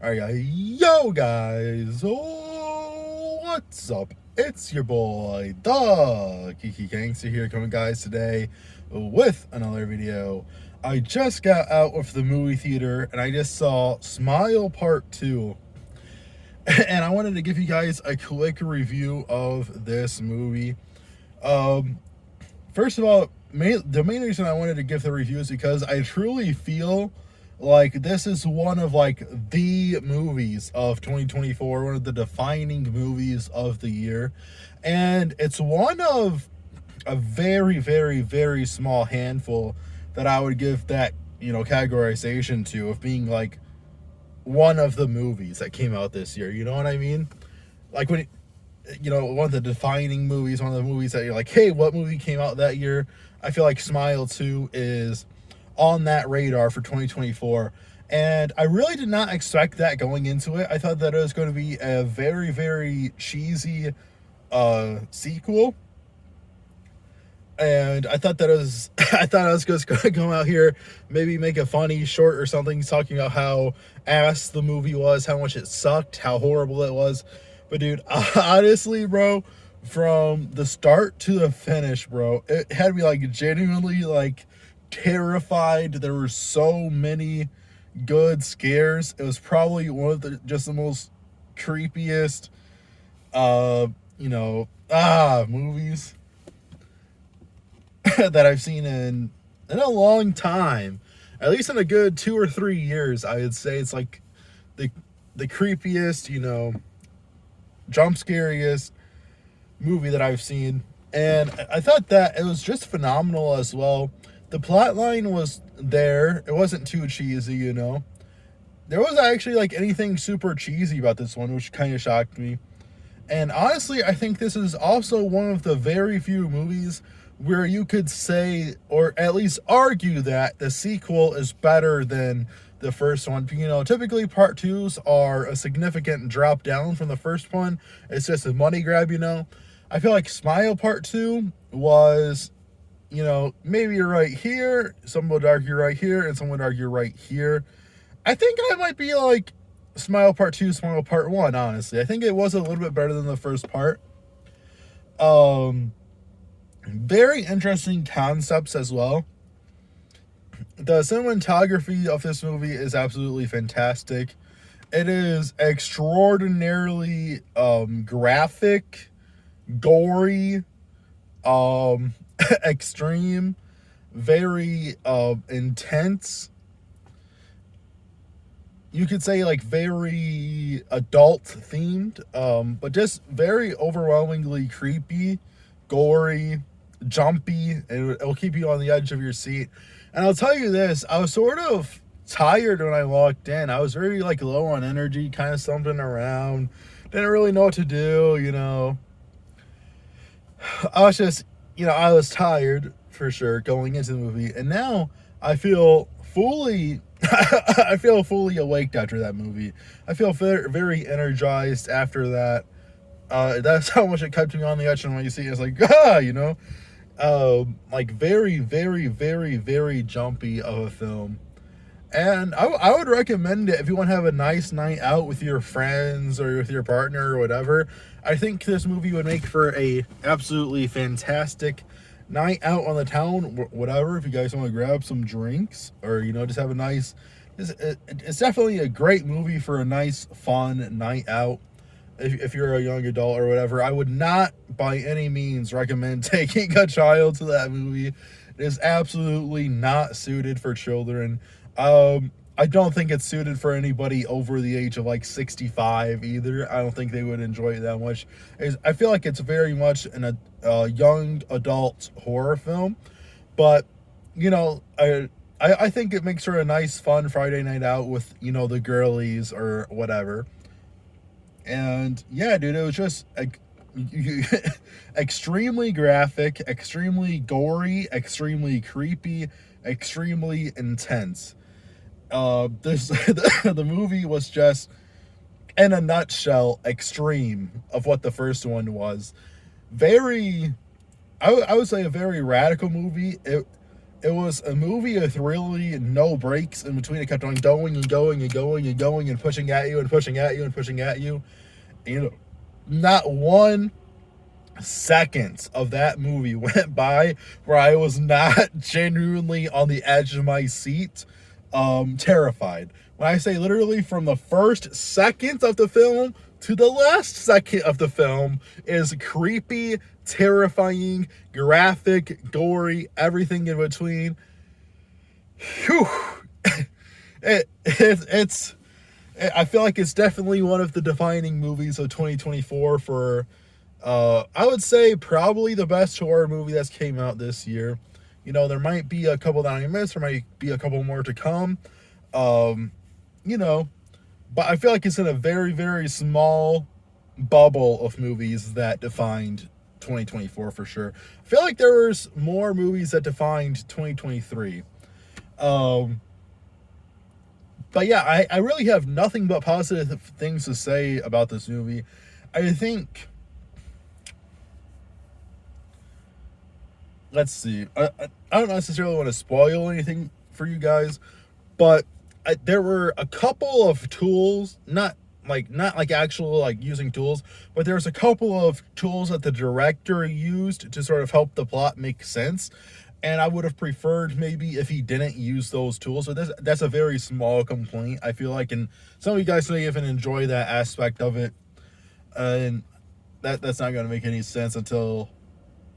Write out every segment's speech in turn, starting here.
Alright, yo guys, what's up? It's your boy, the Geeky Gangster here, coming guys today with another video. I just got out of the movie theater and I just saw Smile Part 2. And I wanted to give you guys a quick review of this movie. First of all, the main reason I wanted to give the review is because I truly feel like this is one of like the movies of 2024, one of the defining movies of the year, and it's one of a very, very, very small handful that I would give that, categorization to, of being like one of the movies that came out this year. You know what I mean? Like when one of the defining movies, one of the movies that you're like, hey, what movie came out that year? I feel like Smile 2 is on that radar for 2024. And I really did not expect that going into it. I thought that it was going to be a very, very cheesy sequel. And I thought that I was just going to come out here, maybe make a funny short or something talking about how ass the movie was, how much it sucked, how horrible it was. But dude, honestly, bro, from the start to the finish, bro, it had me like genuinely like terrified. There were so many good scares. It was probably one of the most creepiest movies that I've seen in a long time. At least in a good 2 or 3 years, I would say. It's like the creepiest, jump scariest movie that I've seen. And I thought that it was just phenomenal as well. The plot line was there. It wasn't too cheesy, There wasn't actually like anything super cheesy about this one, which kind of shocked me. And honestly, I think this is also one of the very few movies where you could say, or at least argue, that the sequel is better than the first one. Typically part twos are a significant drop down from the first one. It's just a money grab, I feel like Smile Part 2 was, maybe you're right here, some would argue right here, and some would argue right here. I think I might be like Smile Part 2, Smile Part 1, honestly. I think it was a little bit better than the first part. Very interesting concepts as well. The cinematography of this movie is absolutely fantastic. It is extraordinarily graphic, gory, extreme, very intense. You could say like very adult themed, but just very overwhelmingly creepy, gory, jumpy, and it'll keep you on the edge of your seat. And I'll tell you this, I was sort of tired when I walked in. I was very like low on energy, kind of stumbling around, didn't really know what to do. I was just, I was tired for sure going into the movie, and now I feel fully I feel fully awake after that movie. I feel very, very energized after that. That's how much it kept me on the edge. And when you see it, it's like, like very, very, very, very jumpy of a film. And I would recommend it if you want to have a nice night out with your friends or with your partner or whatever. I think this movie would make for a absolutely fantastic night out on the town, whatever. If you guys want to grab some drinks or just have a nice, it's definitely a great movie for a nice fun night out. If you're a young adult or whatever, I would not by any means recommend taking a child to that movie. It is absolutely not suited for children. I don't think it's suited for anybody over the age of like 65 either. I don't think they would enjoy it that much. I feel like it's very much a young adult horror film, but I think it makes for a nice fun Friday night out with the girlies or whatever. And yeah, dude, it was just extremely graphic, extremely gory, extremely creepy, extremely intense. The movie was just, in a nutshell, extreme of what the first one was. Very, I would say a very radical movie. it was a movie with really no breaks in between. It kept on going and going and going and going and pushing at you and pushing at you and pushing at you. And, you know, not 1 second of that movie went by where I was not genuinely on the edge of my seat, terrified. When I say literally from the first second of the film to the last second of the film is creepy, terrifying, graphic, gory, everything in between. Whew. It's I feel like it's definitely one of the defining movies of 2024 for I would say probably the best horror movie that's came out this year. You know, there might be a couple that I missed, there might be a couple more to come. You know, but I feel like it's in a very, very small bubble of movies that defined 2024 for sure. I feel like there was more movies that defined 2023. But yeah, I really have nothing but positive things to say about this movie. I think, let's see, I don't necessarily want to spoil anything for you guys, but there were a couple of tools, not like actual like using tools, but there's a couple of tools that the director used to sort of help the plot make sense. And I would have preferred maybe if he didn't use those tools. So that's a very small complaint, I feel like, and some of you guys may even enjoy that aspect of it. And that's not going to make any sense until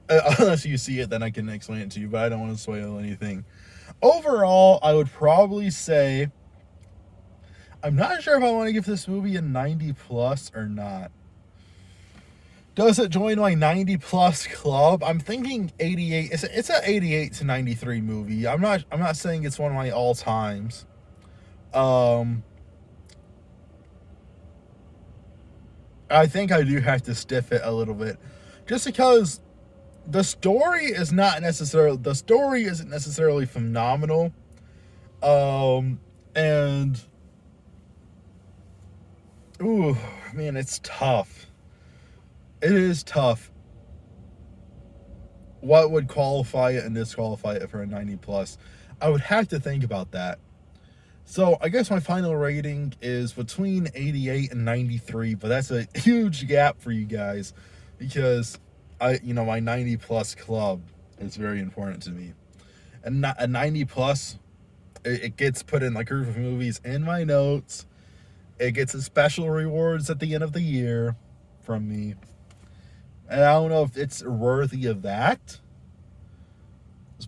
unless you see it, then I can explain it to you. But I don't want to spoil anything. Overall, I would probably say I'm not sure if I want to give this movie a 90 plus or not. Does it join my 90 plus club? I'm thinking 88. It's an 88 to 93 movie. I'm not saying it's one of my all times. I think I do have to stiff it a little bit, just because the story isn't necessarily phenomenal. And ooh, man, it's tough. It is tough. What would qualify it and disqualify it for a 90 plus? I would have to think about that. So I guess my final rating is between 88 and 93, but that's a huge gap for you guys because my 90 plus club is very important to me. And a 90 plus, it gets put in like a group of movies in my notes. It gets a special rewards at the end of the year from me. And I don't know if it's worthy of that,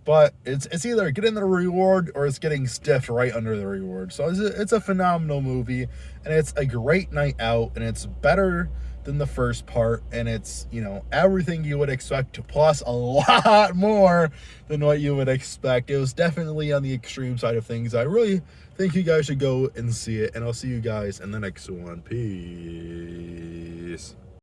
but it's either getting the reward or it's getting stiffed right under the reward. So it's a phenomenal movie, and it's a great night out, and it's better than the first part, and it's, everything you would expect plus a lot more than what you would expect. It was definitely on the extreme side of things. I really think you guys should go and see it, and I'll see you guys in the next one. Peace.